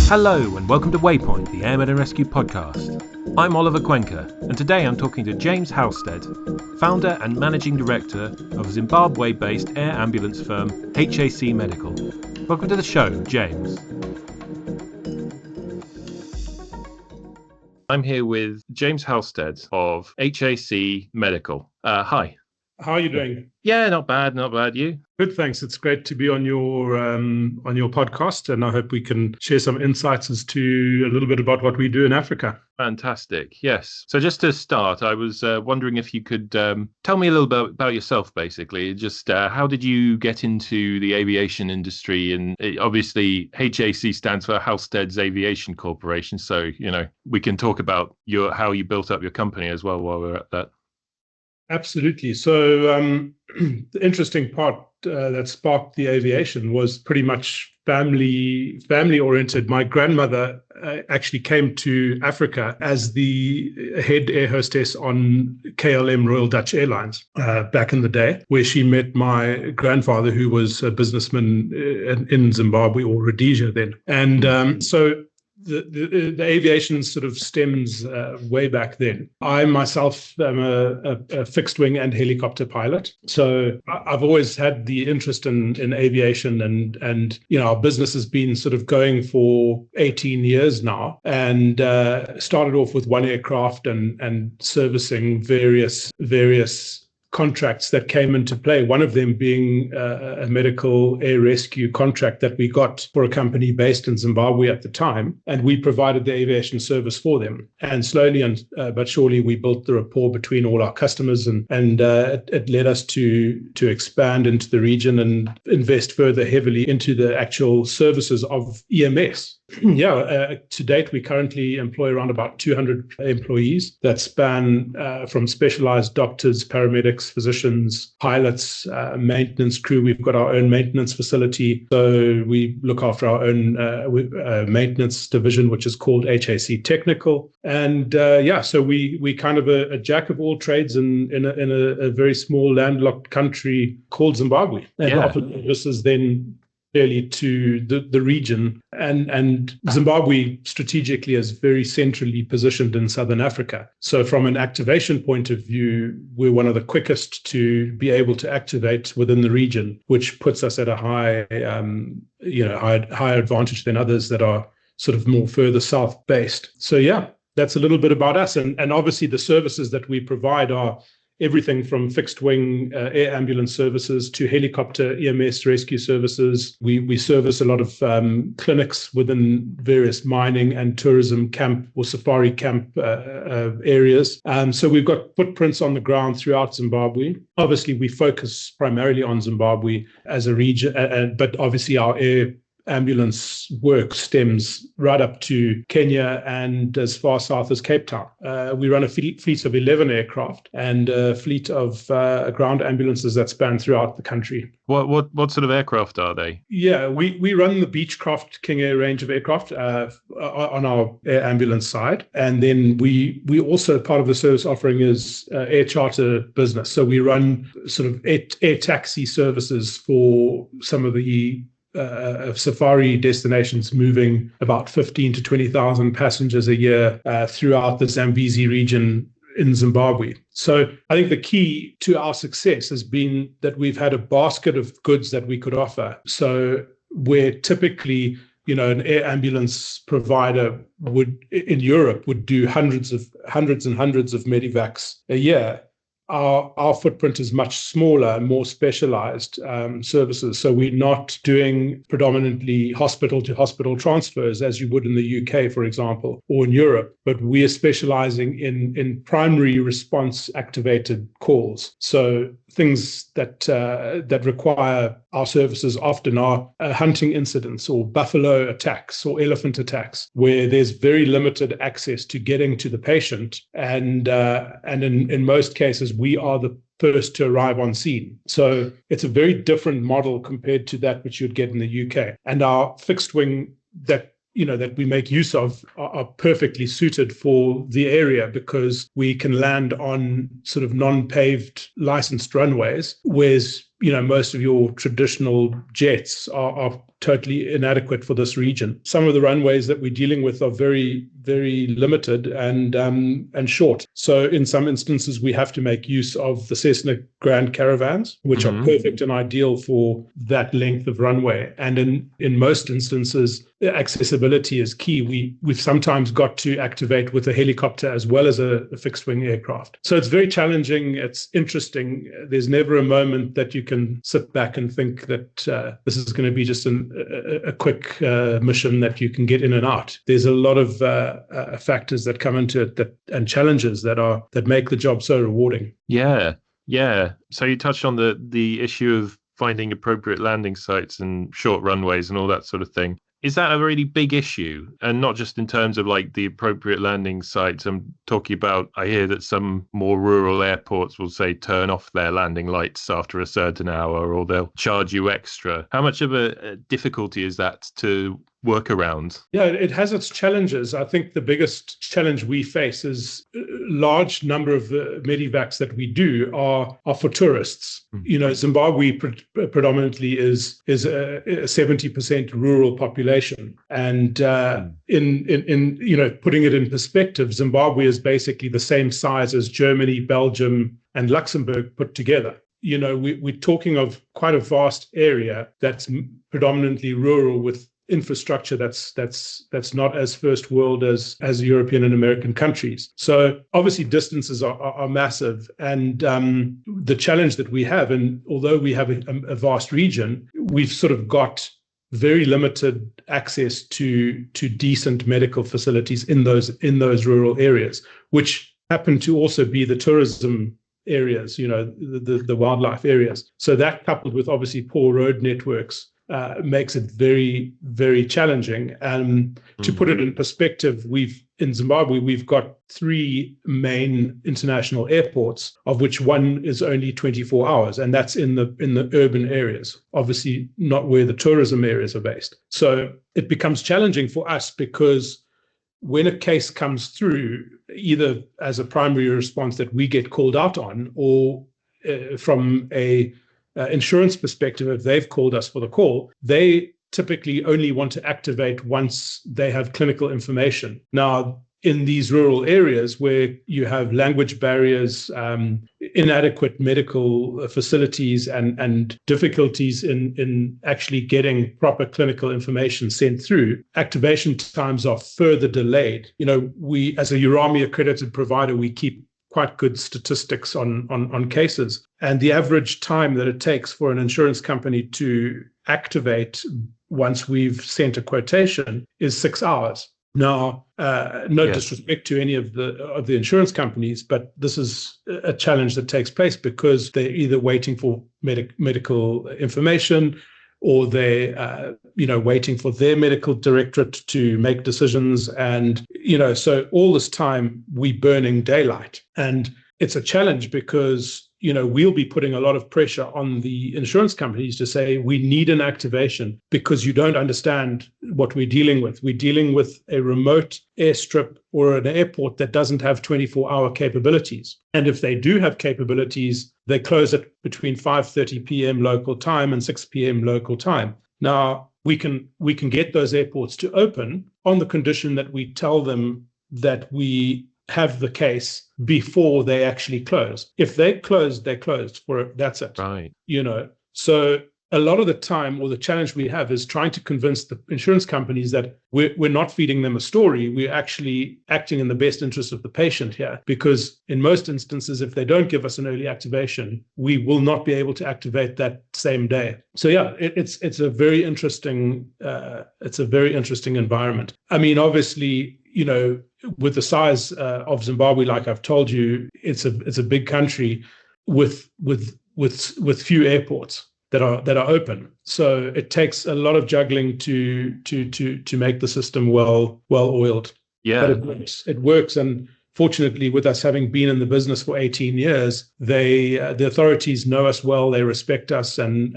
Hello and welcome to Waypoint, the AirMed&Rescue podcast. I'm Oliver Cuenca, and today I'm talking to James Halsted, founder and managing director of Zimbabwe-based air ambulance firm HAC Medical. Welcome to the show, James. I'm here with James Halsted of HAC Medical. Hi. How are you doing? Yeah, not bad. You? Good, thanks. It's great to be on your podcast, and I hope we can share some insights as to a little bit about what we do in Africa. Fantastic. Yes. So just to start, I was wondering if you could tell me a little bit about yourself, basically. Just how did you get into the aviation industry? And obviously, HAC stands for Halsted's Aviation Corporation. So, we can talk about how you built up your company as well while we're at that. Absolutely. So the interesting part that sparked the aviation was pretty much family oriented. My grandmother actually came to Africa as the head air hostess on KLM Royal Dutch Airlines back in the day, where she met my grandfather, who was a businessman in Zimbabwe, or Rhodesia then. And so the aviation sort of stems way back then. I myself am a fixed wing and helicopter pilot. So I've always had the interest in aviation, and our business has been sort of going for 18 years now, and started off with one aircraft and servicing various contracts that came into play, one of them being a medical air rescue contract that we got for a company based in Zimbabwe at the time, and we provided the aviation service for them. And slowly but surely, we built the rapport between all our customers, and it led us to expand into the region and invest further heavily into the actual services of EMS. To date, we currently employ around about 200 employees that span from specialized doctors, paramedics, physicians, pilots, maintenance crew. We've got our own maintenance facility. So we look after our own maintenance division, which is called HAC Technical. And so we kind of a jack of all trades in a very small landlocked country called Zimbabwe. And offer services then clearly to the region, and Zimbabwe strategically is very centrally positioned in Southern Africa. So from an activation point of view, we're one of the quickest to be able to activate within the region, which puts us at a higher advantage than others that are sort of more further south based. So that's a little bit about us, and obviously the services that we provide are everything from fixed wing air ambulance services to helicopter EMS rescue services. We service a lot of clinics within various mining and tourism camp or safari camp areas. So we've got footprints on the ground throughout Zimbabwe. Obviously, we focus primarily on Zimbabwe as a region, but obviously our air ambulance work stems right up to Kenya and as far south as Cape Town. We run a fleet of 11 aircraft and a fleet of ground ambulances that span throughout the country. What sort of aircraft are they? Yeah, we run the Beechcraft King Air range of aircraft on our air ambulance side, and then we also, part of the service offering is air charter business. So we run sort of air taxi services for some of the safari destinations, moving about 15 to 20,000 passengers a year throughout the Zambezi region in Zimbabwe. So I think the key to our success has been that we've had a basket of goods that we could offer. So where typically, an air ambulance provider in Europe would do hundreds and hundreds of medivacs a year, our footprint is much smaller and more specialized services. So we're not doing predominantly hospital-to-hospital transfers as you would in the UK, for example, or in Europe, but we are specializing in primary response activated calls. So things that require our services often are hunting incidents or buffalo attacks or elephant attacks, where there's very limited access to getting to the patient. And in most cases, we are the first to arrive on scene. So it's a very different model compared to that which you'd get in the UK. And our fixed wing that we make use of are perfectly suited for the area, because we can land on sort of non-paved licensed runways, whereas most of your traditional jets are totally inadequate for this region. Some of the runways that we're dealing with are very, very limited and short. So in some instances, we have to make use of the Cessna Grand Caravans, which are perfect and ideal for that length of runway. And in most instances, accessibility is key. We've sometimes got to activate with a helicopter as well as a fixed-wing aircraft. So it's very challenging. It's interesting. There's never a moment that you can sit back and think that this is going to be just a quick mission that you can get in and out. There's a lot of factors that come into it and challenges that make the job so rewarding. Yeah. So you touched on the issue of finding appropriate landing sites and short runways and all that sort of thing. Is that a really big issue? And not just in terms of like the appropriate landing sites. I'm talking about, I hear that some more rural airports will say turn off their landing lights after a certain hour, or they'll charge you extra. How much of a difficulty is that to work around? Yeah, it has its challenges. I think the biggest challenge we face is a large number of the medevacs that we do are for tourists. Zimbabwe predominantly is a 70% rural population. And in putting it in perspective, Zimbabwe is basically the same size as Germany, Belgium, and Luxembourg put together. We're talking of quite a vast area that's predominantly rural with infrastructure that's not as first world as European and American countries. So obviously distances are massive, and the challenge that we have, and although we have a vast region, we've sort of got very limited access to decent medical facilities in those rural areas, which happen to also be the tourism areas, the wildlife areas. So that, coupled with obviously poor road networks, makes it very, very challenging. And to put it in perspective, in Zimbabwe, we've got 3 main international airports, of which one is only 24 hours, and that's in the urban areas, obviously not where the tourism areas are based. So it becomes challenging for us because when a case comes through, either as a primary response that we get called out on, or from a insurance perspective, if they've called us for the call, they typically only want to activate once they have clinical information. Now, in these rural areas where you have language barriers, inadequate medical facilities, and difficulties in actually getting proper clinical information sent through, activation times are further delayed. We, as a URAMI accredited provider, we keep quite good statistics on cases. And the average time that it takes for an insurance company to activate once we've sent a quotation is 6 hours. Now, no disrespect to any of the insurance companies, but this is a challenge that takes place because they're either waiting for medical information, or they're waiting for their medical directorate to make decisions. And so all this time we burning daylight. And it's a challenge because we'll be putting a lot of pressure on the insurance companies to say we need an activation because you don't understand what we're dealing with. We're dealing with a remote airstrip or an airport that doesn't have 24-hour capabilities. And if they do have capabilities, they close at between 5:30 p.m. local time and 6 p.m. local time. Now, we can get those airports to open on the condition that we tell them that we have the case before they actually close. If they closed, they closed. That's it. Right. So a lot of the time, or the challenge we have, is trying to convince the insurance companies that we're not feeding them a story. We're actually acting in the best interest of the patient here, because in most instances, if they don't give us an early activation, we will not be able to activate that same day. So yeah, it's a very interesting environment. I mean, obviously, with the size of Zimbabwe, like I've told you, it's a big country with few airports that are open. So it takes a lot of juggling to make the system well oiled. Yeah, but it works. It works, and fortunately, with us having been in the business for 18 years, the authorities know us well. They respect us, and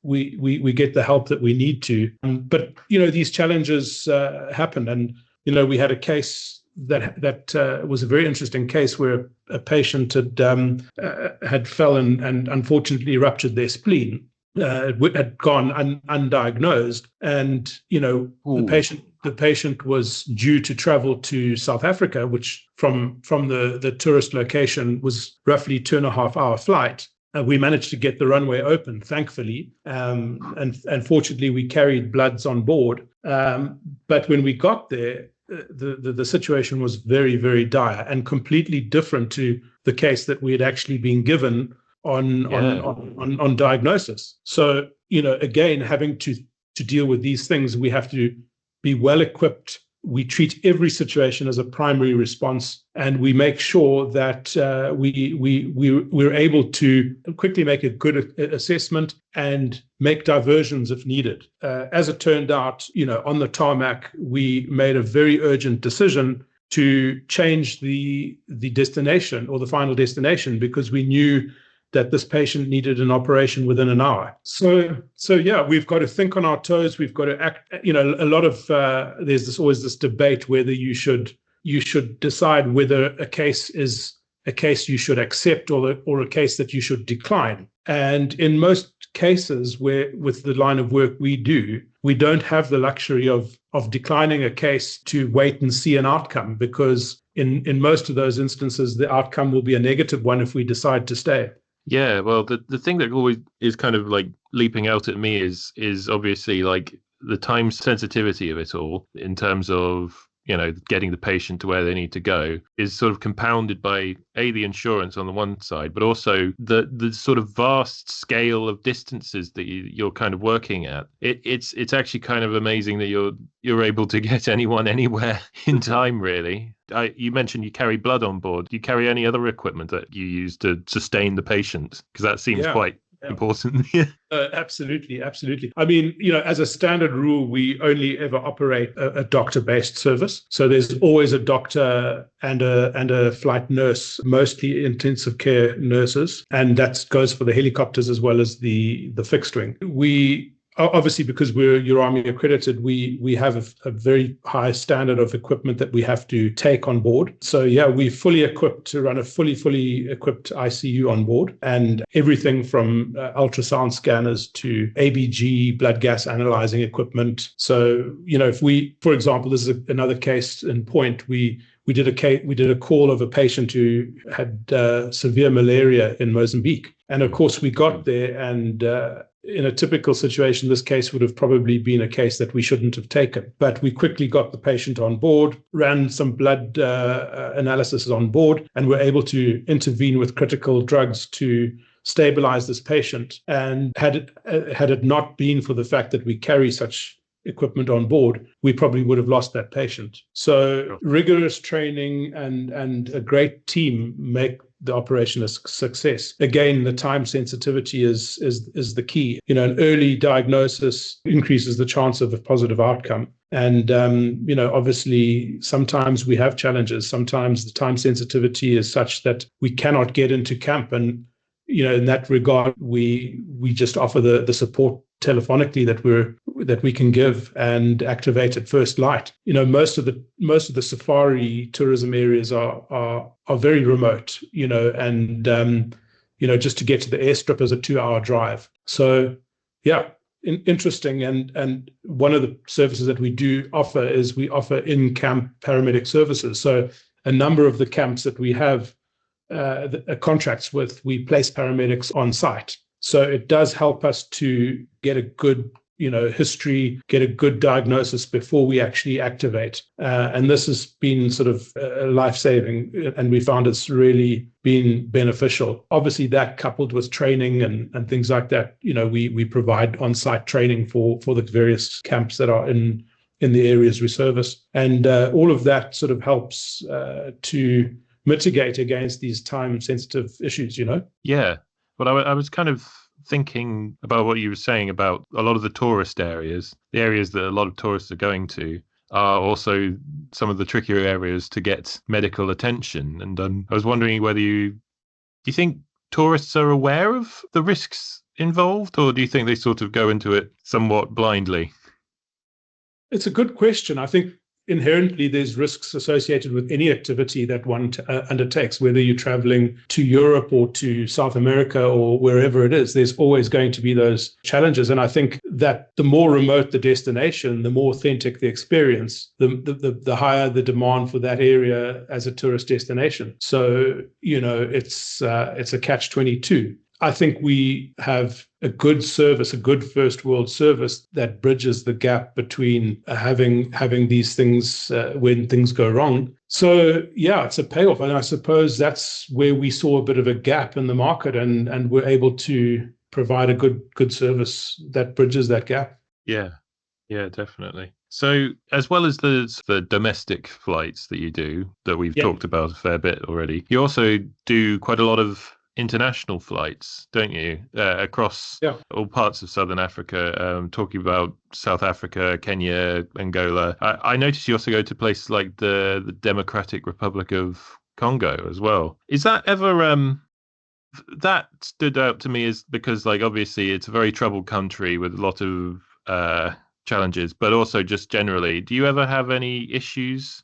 we get the help that we need to. But these challenges happen, and we had a case that was a very interesting case where a patient had fell and unfortunately ruptured their spleen. It had gone undiagnosed, and the patient was due to travel to South Africa, which from the tourist location was roughly 2.5-hour flight. We managed to get the runway open, thankfully, and fortunately we carried bloods on board. But when we got there, the situation was very, very dire and completely different to the case that we had actually been given on diagnosis. So, again, having to deal with these things, we have to be well equipped. We treat every situation as a primary response, and we make sure that we're able to quickly make a good assessment and make diversions if needed. As it turned out, on the tarmac, we made a very urgent decision to change the destination or the final destination because we knew that this patient needed an operation within an hour. So yeah, we've got to think on our toes. We've got to act. A lot of there's always this debate whether you should decide whether a case is a case you should accept or a case that you should decline. And in most cases, where with the line of work we do, we don't have the luxury of declining a case to wait and see an outcome, because in most of those instances, the outcome will be a negative one if we decide to stay. Yeah, well, the thing that always is kind of like leaping out at me is obviously like the time sensitivity of it all in terms of, getting the patient to where they need to go is sort of compounded by the insurance on the one side, but also the sort of vast scale of distances that you're kind of working at. It's actually kind of amazing that you're able to get anyone anywhere in time, really. You mentioned you carry blood on board. Do you carry any other equipment that you use to sustain the patient? Because that seems quite important. Absolutely. I mean, as a standard rule, we only ever operate a doctor-based service. So there's always a doctor and a flight nurse, mostly intensive care nurses, and that goes for the helicopters as well as the fixed wing. We obviously, because we're URAMI accredited, we have a very high standard of equipment that we have to take on board. So yeah, we're fully equipped to run a fully equipped ICU on board, and everything from ultrasound scanners to ABG, blood gas analyzing equipment. So, if we, for example, this is another case in point, we did a call of a patient who had severe malaria in Mozambique. And of course, we got there, and in a typical situation, this case would have probably been a case that we shouldn't have taken. But we quickly got the patient on board, ran some blood analysis on board, and were able to intervene with critical drugs to stabilize this patient. And had it not been for the fact that we carry such equipment on board, we probably would have lost that patient. So rigorous training and a great team make the operation a success. Again, the time sensitivity is the key. An early diagnosis increases the chance of a positive outcome. And, obviously, sometimes we have challenges. Sometimes the time sensitivity is such that we cannot get into camp. And, in that regard, we just offer the support telephonically that we can give and activate at first light. Most of the safari tourism areas are very remote, and just to get to the airstrip is a 2-hour drive. So yeah, interesting. And one of the services that we do offer is we offer in-camp paramedic services. So a number of the camps that we have contracts with, we place paramedics on site. So it does help us to get a good, history, get a good diagnosis before we actually activate. And this has been sort of life-saving, and we found it's really been beneficial. Obviously, that coupled with training and things like that, we provide on-site training for the various camps that are in the areas we service. And all of that sort of helps to mitigate against these time-sensitive issues, Yeah. But I was kind of thinking about what you were saying about a lot of the tourist areas, the areas that a lot of tourists are going to are also some of the trickier areas to get medical attention. And I was wondering whether do you think tourists are aware of the risks involved, or do you think they sort of go into it somewhat blindly? It's a good question. I think inherently there's risks associated with any activity that one undertakes, whether you're traveling to Europe or to South America or wherever it is. There's always going to be those challenges. And I think that the more remote the destination, the more authentic the experience, the higher the demand for that area as a tourist destination. So, it's a catch-22. I think we have a good service, a good first world service that bridges the gap between having these things when things go wrong. So yeah, it's a payoff. And I suppose that's where we saw a bit of a gap in the market, and we're able to provide a good service that bridges that gap. Yeah, definitely. So as well as the domestic flights that you do, that we've talked about a fair bit already, you also do quite a lot of international flights, don't you, across all parts of Southern Africa, talking about South Africa, Kenya, Angola. I noticed you also go to places like the Democratic Republic of Congo as well. Is that ever that stood out to me, is because, like, obviously it's a very troubled country with a lot of challenges, but also just generally, do you ever have any issues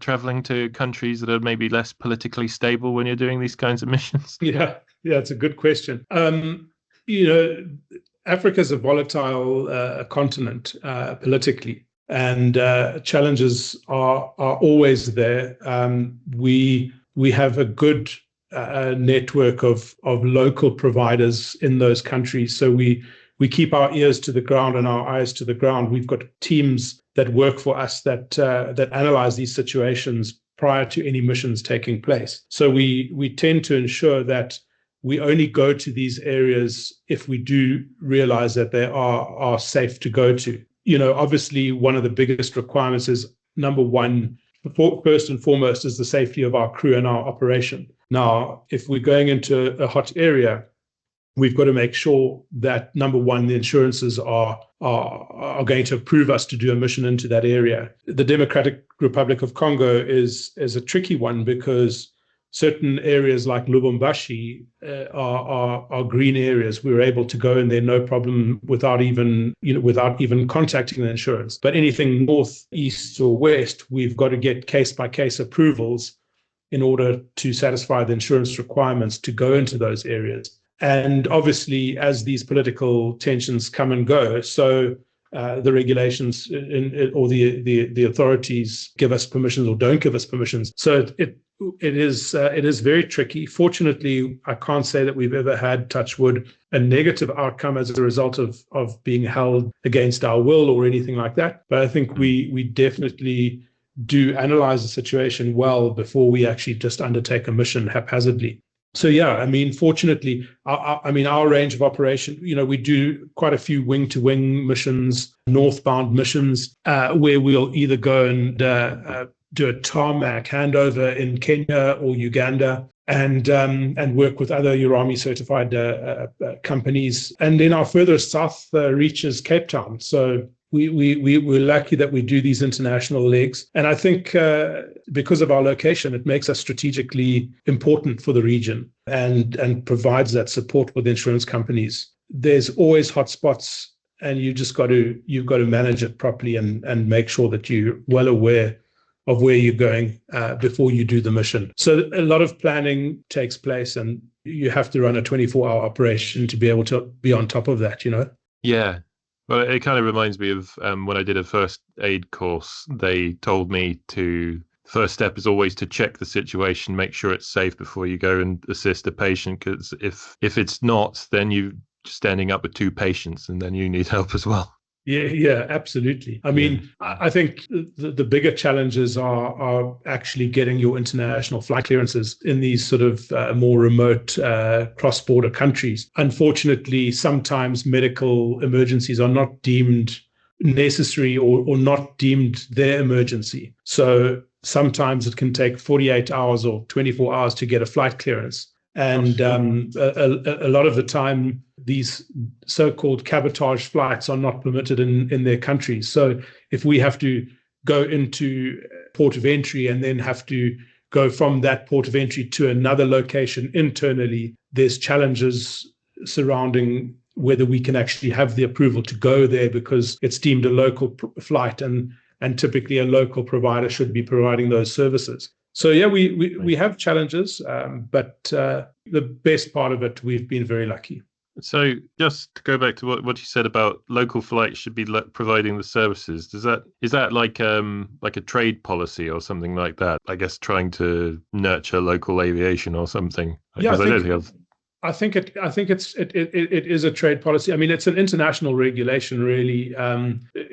traveling to countries that are maybe less politically stable when you're doing these kinds of missions? Yeah, it's a good question. Africa's a volatile continent politically, and challenges are always there. We have a good network of local providers in those countries, so we keep our ears to the ground and our eyes to the ground. We've got teams that work for us that analyze these situations prior to any missions taking place. So we tend to ensure that we only go to these areas if we do realize that they are safe to go to. Obviously, one of the biggest requirements is, number one, first and foremost, is the safety of our crew and our operation. Now, if we're going into a hot area, we've got to make sure that, number one, the insurances are going to approve us to do a mission into that area. The Democratic Republic of Congo is a tricky one, because certain areas like Lubumbashi are green areas. We were able to go in there no problem without even contacting the insurance. But anything north, east, or west, we've got to get case-by-case approvals in order to satisfy the insurance requirements to go into those areas. And obviously, as these political tensions come and go, so the regulations or the authorities give us permissions or don't give us permissions. So it is very tricky. Fortunately, I can't say that we've ever had, touch wood, a negative outcome as a result of being held against our will or anything like that. But I think we definitely do analyze the situation well before we actually just undertake a mission haphazardly. So yeah, fortunately, our range of operation, we do quite a few wing-to-wing missions, northbound missions, where we'll either go and do a tarmac handover in Kenya or Uganda, and work with other URAMI certified companies. And then our furthest south reaches Cape Town. So we're lucky that we do these international legs. And I think because of our location, it makes us strategically important for the region and provides that support with insurance companies. There's always hotspots, and you've got to manage it properly and make sure that you're well aware of where you're going before you do the mission. So a lot of planning takes place, and you have to run a 24-hour operation to be able to be on top of that, Yeah. Well, it kind of reminds me of when I did a first aid course. They told me the first step is always to check the situation, make sure it's safe before you go and assist a patient, because if it's not, then you're just ending up with two patients, and then you need help as well. Yeah, absolutely. I think the bigger challenges are actually getting your international flight clearances in these sort of more remote cross-border countries. Unfortunately, sometimes medical emergencies are not deemed necessary or not deemed their emergency. So sometimes it can take 48 hours or 24 hours to get a flight clearance. And a lot of the time, these so-called cabotage flights are not permitted in their countries. So if we have to go into port of entry and then have to go from that port of entry to another location internally, there's challenges surrounding whether we can actually have the approval to go there, because it's deemed a local flight. And and typically a local provider should be providing those services. So yeah, we have challenges, but the best part of it, we've been very lucky. So just to go back to what you said about local flights should be providing the services. Is that like a trade policy or something like that? I guess trying to nurture local aviation or something. Yeah, I think it is a trade policy. I mean, it's an international regulation, really,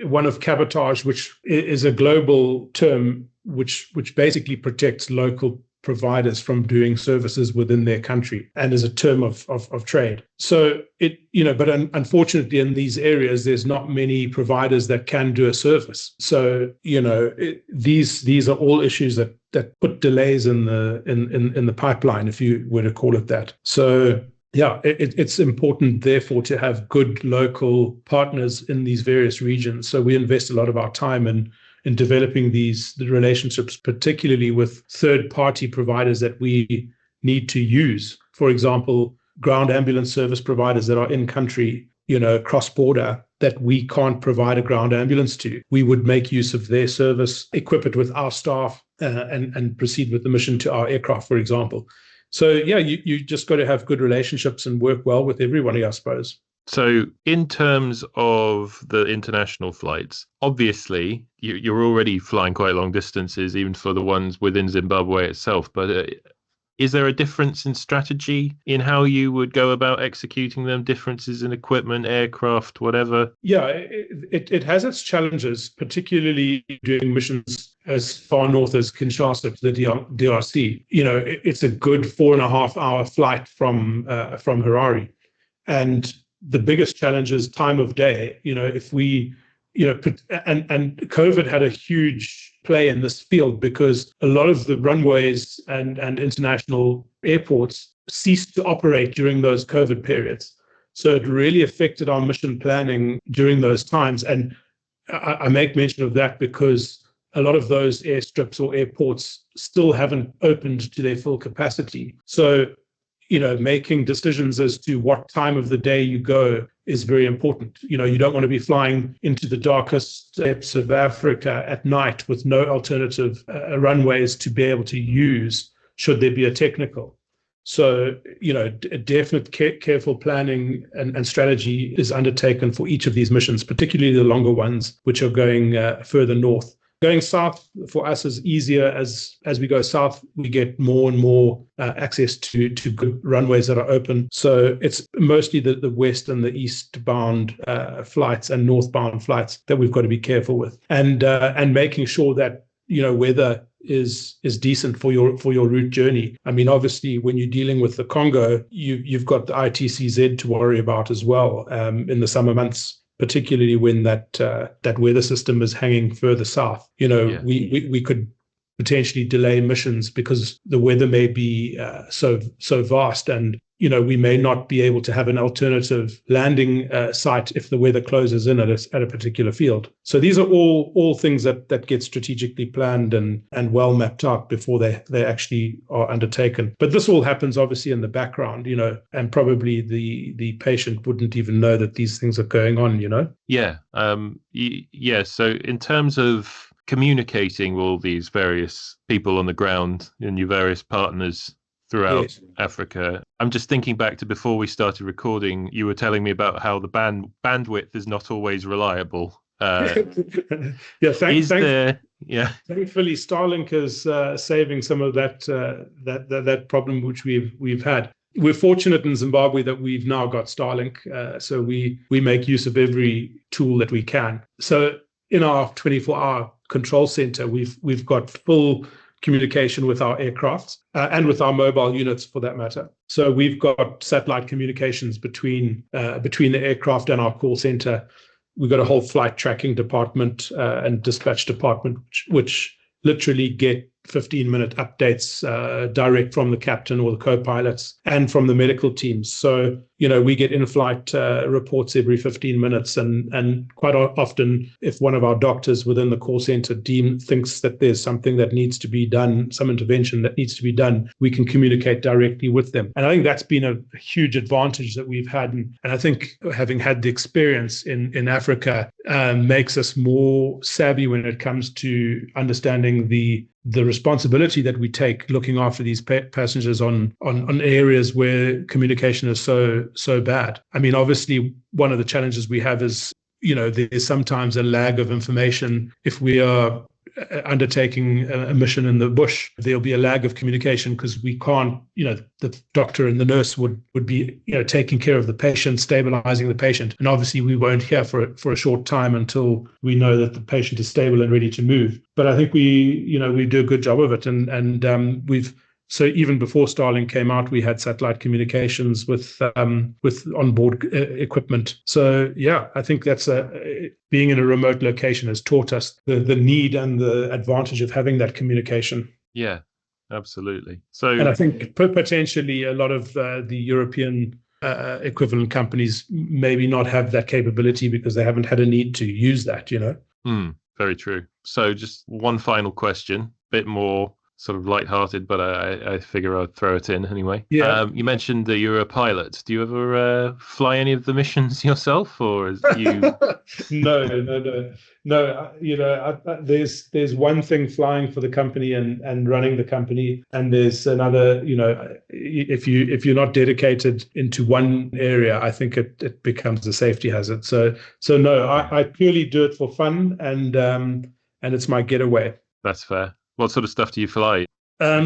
one of cabotage, which is a global term, which basically protects local providers from doing services within their country and is a term of trade. So but unfortunately in these areas, there's not many providers that can do a service. So, these are all issues that put delays in the pipeline, if you were to call it that. So yeah, it's important, therefore, to have good local partners in these various regions. So we invest a lot of our time in developing the relationships, particularly with third-party providers that we need to use. For example, ground ambulance service providers that are in country, cross-border, that we can't provide a ground ambulance to. We would make use of their service, equip it with our staff, and proceed with the mission to our aircraft, for example. So yeah, you just got to have good relationships and work well with everybody, I suppose. So in terms of the international flights, obviously you're already flying quite long distances, even for the ones within Zimbabwe itself. But is there a difference in strategy in how you would go about executing them? Differences in equipment, aircraft, whatever? Yeah, it has its challenges, particularly doing missions as far north as Kinshasa to the DRC. It's a good 4.5-hour flight from Harare, and the biggest challenge is time of day. If we, and COVID had a huge play in this field because a lot of the runways and international airports ceased to operate during those COVID periods. So it really affected our mission planning during those times. And I make mention of that because a lot of those airstrips or airports still haven't opened to their full capacity. So making decisions as to what time of the day you go is very important. You don't want to be flying into the darkest depths of Africa at night with no alternative runways to be able to use should there be a technical. So, definite careful planning and strategy is undertaken for each of these missions, particularly the longer ones, which are going further north. Going south for us is easier. As we go south, we get more and more access to good runways that are open. So it's mostly the west and the eastbound flights and northbound flights that we've got to be careful with, and making sure that weather is decent for your route journey. I mean, obviously, when you're dealing with the Congo, you've got the ITCZ to worry about as well in the summer months, particularly when that weather system is hanging further south. We could potentially delay missions because the weather may be so vast, and we may not be able to have an alternative landing site if the weather closes in at a particular field. So these are all things that get strategically planned and well mapped out before they actually are undertaken. But this all happens obviously in the background, and probably the patient wouldn't even know that these things are going on, Yeah. Yeah. So in terms of communicating with all these various people on the ground and your various partners throughout Africa, I'm just thinking back to before we started recording, you were telling me about how the bandwidth is not always reliable. Thankfully Starlink is saving some of that problem which we've had. We're fortunate in Zimbabwe that we've now got Starlink, so we make use of every tool that we can. So in our 24-hour control center, we've got full communication with our aircraft and with our mobile units for that matter. So we've got satellite communications between the aircraft and our call center. We've got a whole flight tracking department and dispatch department, which literally get 15-minute updates direct from the captain or the co-pilots and from the medical teams. So, we get in-flight reports every 15 minutes, and quite often, if one of our doctors within the call center thinks that there's something that needs to be done, some intervention that needs to be done, we can communicate directly with them. And I think that's been a huge advantage that we've had. And I think having had the experience in Africa makes us more savvy when it comes to understanding the responsibility that we take looking after these passengers on areas where communication is so bad. I mean, obviously, one of the challenges we have is, there's sometimes a lag of information. If we are undertaking a mission in the bush, there'll be a lag of communication because we can't, the doctor and the nurse would be, taking care of the patient, stabilizing the patient. And obviously we won't hear for a short time until we know that the patient is stable and ready to move. But I think we do a good job of it. And so even before Starlink came out, we had satellite communications with onboard equipment. So yeah, I think that's being in a remote location has taught us the need and the advantage of having that communication. Yeah, absolutely. And I think potentially a lot of the European equivalent companies maybe not have that capability because they haven't had a need to use that. Very true. So just one final question, bit more sort of lighthearted, but I figure I'd throw it in anyway. Yeah. You mentioned that you're a pilot. Do you ever fly any of the missions yourself, or is you? No. There's one thing flying for the company and running the company, and there's another. If you're not dedicated into one area, I think it becomes a safety hazard. So no, I purely do it for fun, and it's my getaway. That's fair. What sort of stuff do you fly?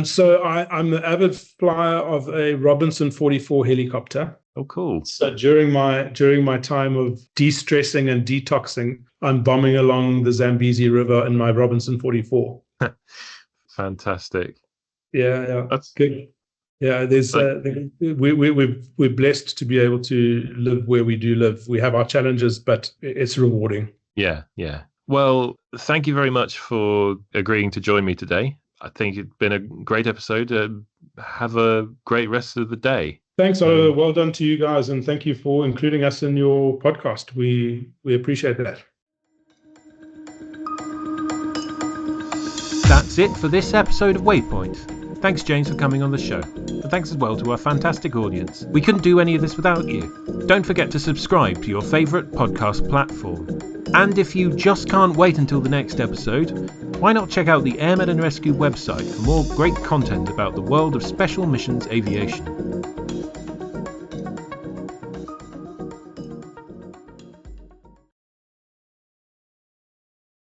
So I'm an avid flyer of a Robinson 44 helicopter. Oh, cool. So during my time of de-stressing and detoxing, I'm bombing along the Zambezi River in my Robinson 44. Fantastic. Yeah. That's good. Yeah, there's we're blessed to be able to live where we do live. We have our challenges, but it's rewarding. Yeah. Well, thank you very much for agreeing to join me today. I think it's been a great episode. Have a great rest of the day. Thanks, Oliver. Well done to you guys, and thank you for including us in your podcast. We appreciate that. That's it for this episode of Waypoint. Thanks, James, for coming on the show. And thanks as well to our fantastic audience. We couldn't do any of this without you. Don't forget to subscribe to your favourite podcast platform. And if you just can't wait until the next episode, why not check out the AirMed&Rescue website for more great content about the world of special missions aviation.